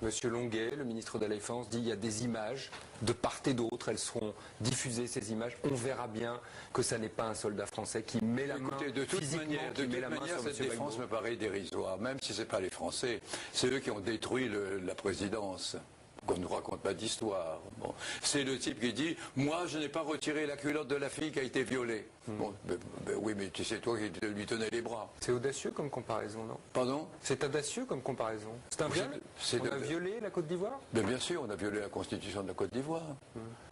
Monsieur Longuet, le ministre de la Défense, dit qu'il y a des images de part et d'autre, elles seront diffusées, ces images. On verra bien que ça n'est pas un soldat français qui met la main physiquement, cette défense me paraît dérisoire, même si ce n'est pas les Français. C'est eux qui ont détruit la présidence. Qu'on ne nous raconte pas d'histoire. Bon. C'est le type qui dit « Moi, je n'ai pas retiré la culotte de la fille qui a été violée. Bon, oui, mais tu sais, toi qui lui tenais les bras. C'est audacieux comme comparaison, non? Pardon? C'est audacieux comme comparaison. C'est un viol? On a violé la Côte d'Ivoire? Bien sûr, on a violé la constitution de la Côte d'Ivoire.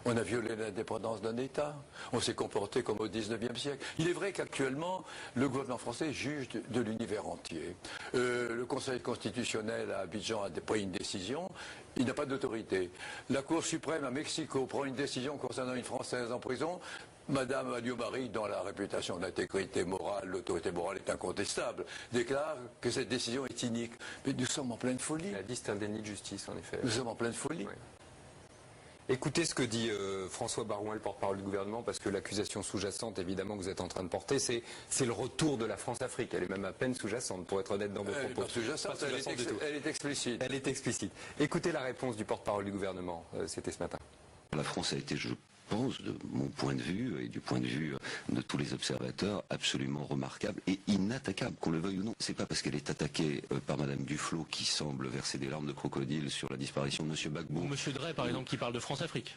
On a violé l'indépendance d'un État. On s'est comporté comme au 19e siècle. Il est vrai qu'actuellement, le gouvernement français juge de l'univers entier. Le Conseil constitutionnel à Abidjan a pris une décision. Il n'a pas d'autorité. La Cour suprême à Mexico prend une décision concernant une Française en prison. Madame Alliot-Marie, dont la réputation d'intégrité morale, l'autorité morale est incontestable, déclare que cette décision est inique. Mais nous sommes en pleine folie. Elle a dit c'est un déni de justice, en effet. Nous sommes en pleine folie. Oui. Écoutez ce que dit François Barouin, le porte-parole du gouvernement, parce que l'accusation sous-jacente, évidemment, que vous êtes en train de porter, c'est le retour de la France-Afrique. Elle est même à peine sous-jacente, pour être honnête dans vos propos. Pas sous-jacente, elle est explicite. Elle est explicite. Écoutez la réponse du porte-parole du gouvernement, c'était ce matin. La France a été, je pense, de mon point de vue et du point de vue de tous les observateurs, absolument remarquable et inattaquable, qu'on le veuille ou non. C'est pas parce qu'elle est attaquée par Madame Duflot qui semble verser des larmes de crocodile sur la disparition de Monsieur Gbagbo. Ou Monsieur Drey, par exemple, qui parle de France-Afrique.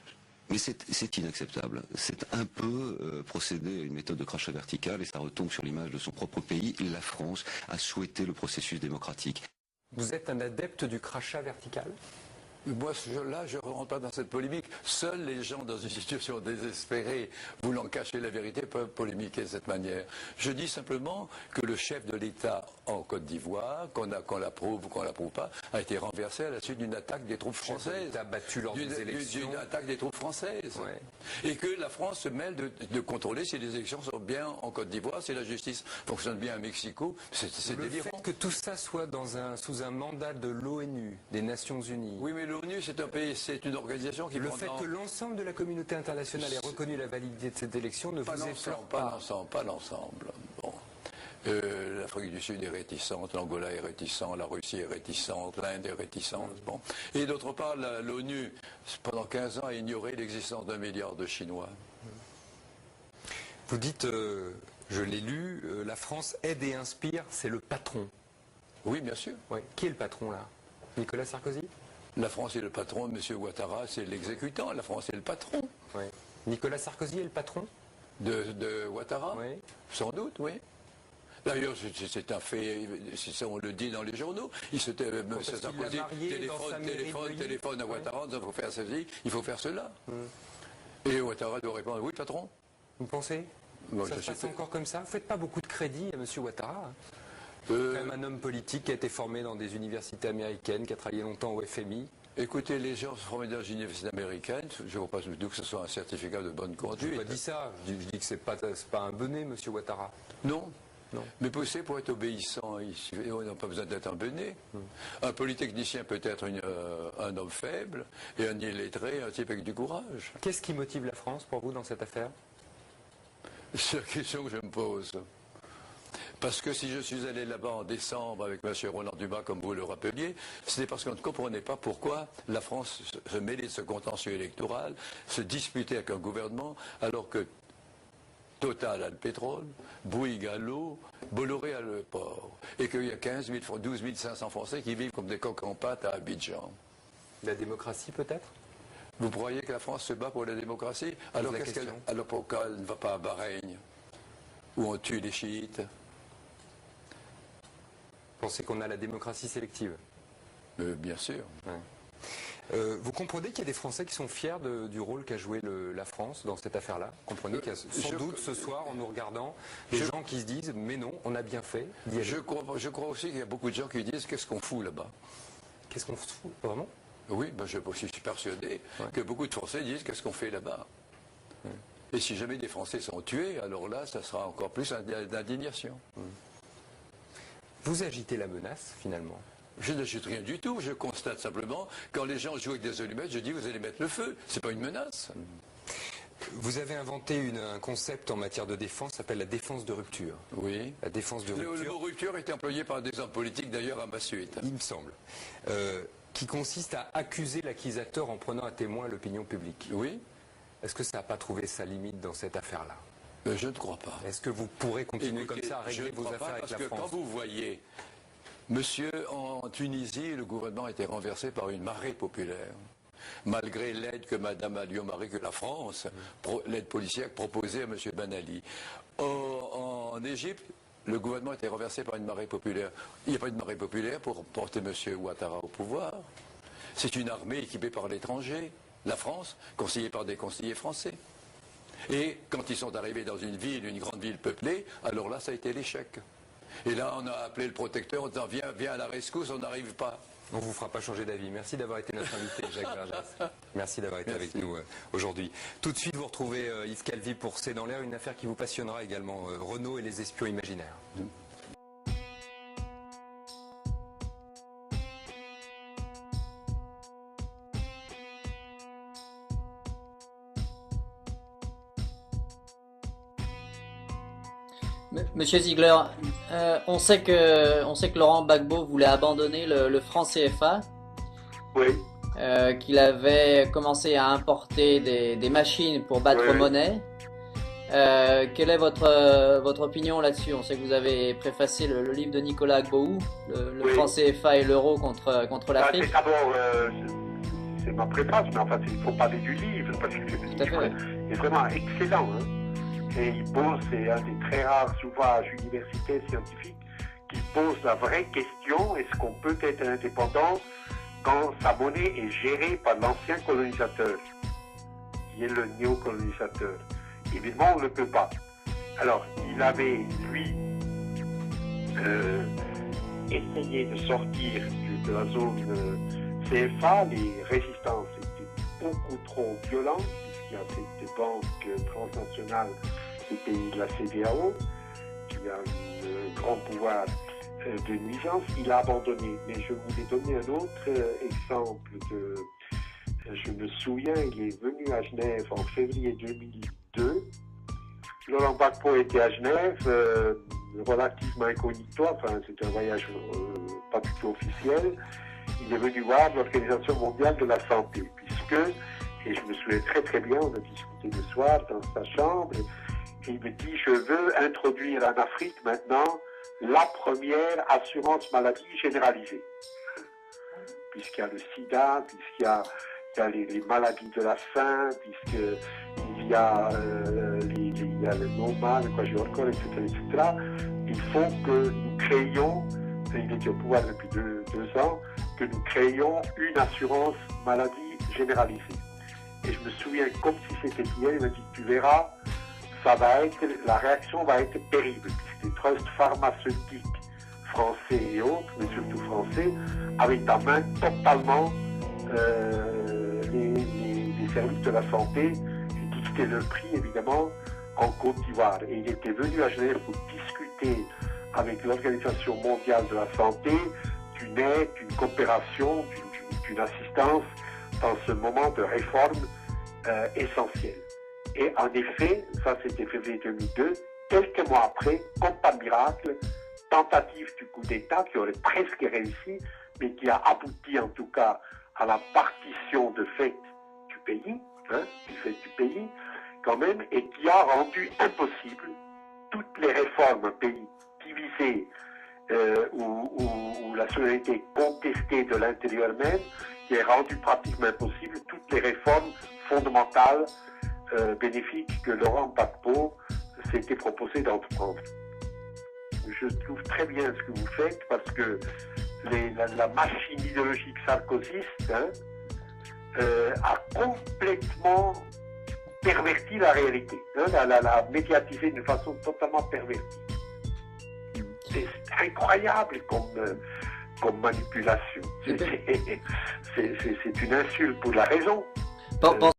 Mais c'est inacceptable. C'est un peu procéder à une méthode de crachat vertical et ça retombe sur l'image de son propre pays. La France a souhaité le processus démocratique. Vous êtes un adepte du crachat vertical ? Moi, là, je ne rentre pas dans cette polémique. Seuls les gens dans une situation désespérée, voulant cacher la vérité, peuvent polémiquer de cette manière. Je dis simplement que le chef de l'État en Côte d'Ivoire, qu'on l'approuve ou qu'on ne l'approuve pas, a été renversé à la suite d'une attaque des troupes françaises. Battu lors des élections. D'une attaque des troupes françaises. Ouais. Et que la France se mêle de contrôler si les élections sont bien en Côte d'Ivoire, si la justice fonctionne bien à Mexico. C'est délirant. Le fait que tout ça soit sous un mandat de l'ONU, des Nations Unies. Oui, mais l'ONU, c'est un pays, c'est une organisation qui... Le fait que l'ensemble de la communauté internationale ait reconnu la validité de cette élection ne vous effleure pas. Pas l'ensemble. Bon. L'Afrique du Sud est réticente, l'Angola est réticent, la Russie est réticente, l'Inde est réticente. Bon. Et d'autre part, l'ONU, pendant 15 ans, a ignoré l'existence d'1 milliard de Chinois. Vous dites, je l'ai lu, la France aide et inspire, c'est le patron. Oui, bien sûr. Oui. Qui est le patron, là? Nicolas Sarkozy? La France est le patron, M. Ouattara, c'est l'exécutant. La France est le patron. Oui. Nicolas Sarkozy est le patron de Ouattara? Oui. Sans doute, oui. D'ailleurs, c'est un fait, ça on le dit dans les journaux. Sarkozy téléphone à Ouattara, il faut faire ceci, il faut faire cela. Et Ouattara doit répondre, oui, patron. Vous pensez? Ça se passe encore comme ça? Vous ne faites pas beaucoup de crédit à M. Ouattara? Quand même un homme politique qui a été formé dans des universités américaines, qui a travaillé longtemps au FMI. Écoutez, les gens sont formés dans une université américaine, je ne vois pas du tout que ce soit un certificat de bonne conduite. Je n'ai pas dit ça, je dis que ce n'est pas un benet, M. Ouattara. Non. Non. Mais pour être obéissant, on n'a pas besoin d'être un benet. Un polytechnicien peut être un homme faible, et un illettré, un type avec du courage. Qu'est-ce qui motive la France pour vous dans cette affaire? C'est la question que je me pose. Parce que si je suis allé là-bas en décembre avec M. Roland Dumas, comme vous le rappeliez, c'était parce qu'on ne comprenait pas pourquoi la France se mêlait de ce contentieux électoral, se disputait avec un gouvernement, alors que Total a le pétrole, Bouygues a l'eau, Bolloré a le port, et qu'il y a 12 500 Français qui vivent comme des coqs en pâte à Abidjan. La démocratie peut-être? Vous croyez que la France se bat pour la démocratie? Alors pourquoi elle ne va pas à Bahreïn, où on tue les chiites? Vous pensez qu'on a la démocratie sélective? Bien sûr. Ouais. Vous comprenez qu'il y a des Français qui sont fiers du rôle qu'a joué la France dans cette affaire-là? Vous comprenez qu'il y a sans doute ce soir, en nous regardant, des gens qui se disent « mais non, on a bien fait ». Je crois aussi qu'il y a beaucoup de gens qui disent « qu'est-ce qu'on fout là-bas ». Qu'est-ce qu'on fout? Vraiment? Oui, je suis persuadé que beaucoup de Français disent « qu'est-ce qu'on fait là-bas ». Et si jamais des Français sont tués, alors là, ça sera encore plus d'indignation. Vous agitez la menace, finalement? Je n'agite rien du tout, je constate simplement, quand les gens jouent avec des allumettes, je dis vous allez mettre le feu, c'est pas une menace. Vous avez inventé un concept en matière de défense, qui s'appelle la défense de rupture. Oui. La défense de rupture. Le mot rupture est employé par des hommes politiques d'ailleurs à ma suite. Il me semble. qui consiste à accuser l'accusateur en prenant à témoin l'opinion publique. Oui, Est-ce que ça n'a pas trouvé sa limite dans cette affaire-là? je ne crois pas. Est-ce que vous pourrez continuer Écoutez, comme ça à je régler ne vos crois affaires pas, avec parce la que quand France? vous voyez, monsieur, en Tunisie, le gouvernement a été renversé par une marée populaire. Malgré l'aide que Mme Alliot-Marie, que la France, l'aide policière proposait à M. Ben Ali. En Égypte, le gouvernement a été renversé par une marée populaire. Il n'y a pas de marée populaire pour porter M. Ouattara au pouvoir. C'est une armée équipée par l'étranger, la France, conseillée par des conseillers français. Et quand ils sont arrivés dans une grande ville peuplée, alors là, ça a été l'échec. Et là, on a appelé le protecteur en disant viens à la rescousse, on n'arrive pas. On ne vous fera pas changer d'avis. Merci d'avoir été notre invité, Jacques Vergès. Merci d'avoir été avec nous aujourd'hui. Tout de suite, vous retrouvez Yves Calvi pour C'est dans l'air, une affaire qui vous passionnera également, Renault et les espions imaginaires. Monsieur Ziegler, on sait que Laurent Gbagbo voulait abandonner le franc CFA, Oui. Qu'il avait commencé à importer des machines pour battre Oui. monnaie. Quelle est votre opinion là-dessus? On sait que vous avez préfacé le livre de Nicolas Gbagbo, le Oui. franc CFA et l'euro contre l'Afrique. D'abord, c'est ma préface, mais enfin, il faut parler du livre, parce que le Tout à fait, livre est vraiment excellent. Hein. Et il pose, c'est un des très rares ouvrages universitaires scientifiques qui pose la vraie question, est-ce qu'on peut être indépendant quand sa monnaie est gérée par l'ancien colonisateur, qui est le néocolonisateur? Évidemment, on ne peut pas. Alors, il avait, lui, essayé de sortir de la zone CFA. Les résistances étaient beaucoup trop violentes, puisqu'il y a cette banque transnationale des pays de la CEDEAO, qui a un grand pouvoir de nuisance. Il a abandonné. Mais je voulais donner un autre exemple. Je me souviens, il est venu à Genève en février 2002. Laurent Gbagbo était à Genève, relativement incognito, enfin c'était un voyage pas du tout officiel. Il est venu voir l'Organisation mondiale de la santé, puisque, et je me souviens très très bien, on a discuté le soir dans sa chambre, et il me dit, je veux introduire en Afrique maintenant la première assurance maladie généralisée. Puisqu'il y a le sida, puisqu'il y a les maladies de la faim, puisqu'il y a le non-mal, etc. Il faut que nous créions, il était au pouvoir depuis deux ans, que nous créions une assurance maladie généralisée. Et je me souviens, comme si c'était hier, il m'a dit, tu verras, la réaction va être terrible, puisque les trusts pharmaceutiques français et autres, mais surtout français, avaient en main totalement les services de la santé, et dictaient le prix, évidemment, en Côte d'Ivoire. Et il était venu à Genève pour discuter avec l'Organisation mondiale de la santé d'une aide, d'une coopération, d'une assistance dans ce moment de réforme essentielle. Et en effet, ça c'était février 2002, quelques mois après, comme par miracle, tentative du coup d'État qui aurait presque réussi, mais qui a abouti en tout cas à la partition de fait du pays, quand même, et qui a rendu impossible toutes les réformes, un pays divisé où la souveraineté est contestée de l'intérieur même, qui a rendu pratiquement impossible toutes les réformes fondamentales bénéfiques que Laurent Gbagbo s'était proposé d'entreprendre. Je trouve très bien ce que vous faites parce que la machine idéologique sarkozyste a complètement perverti la réalité, l'a médiatisé d'une façon totalement pervertie. C'est incroyable comme manipulation. C'est une insulte pour la raison.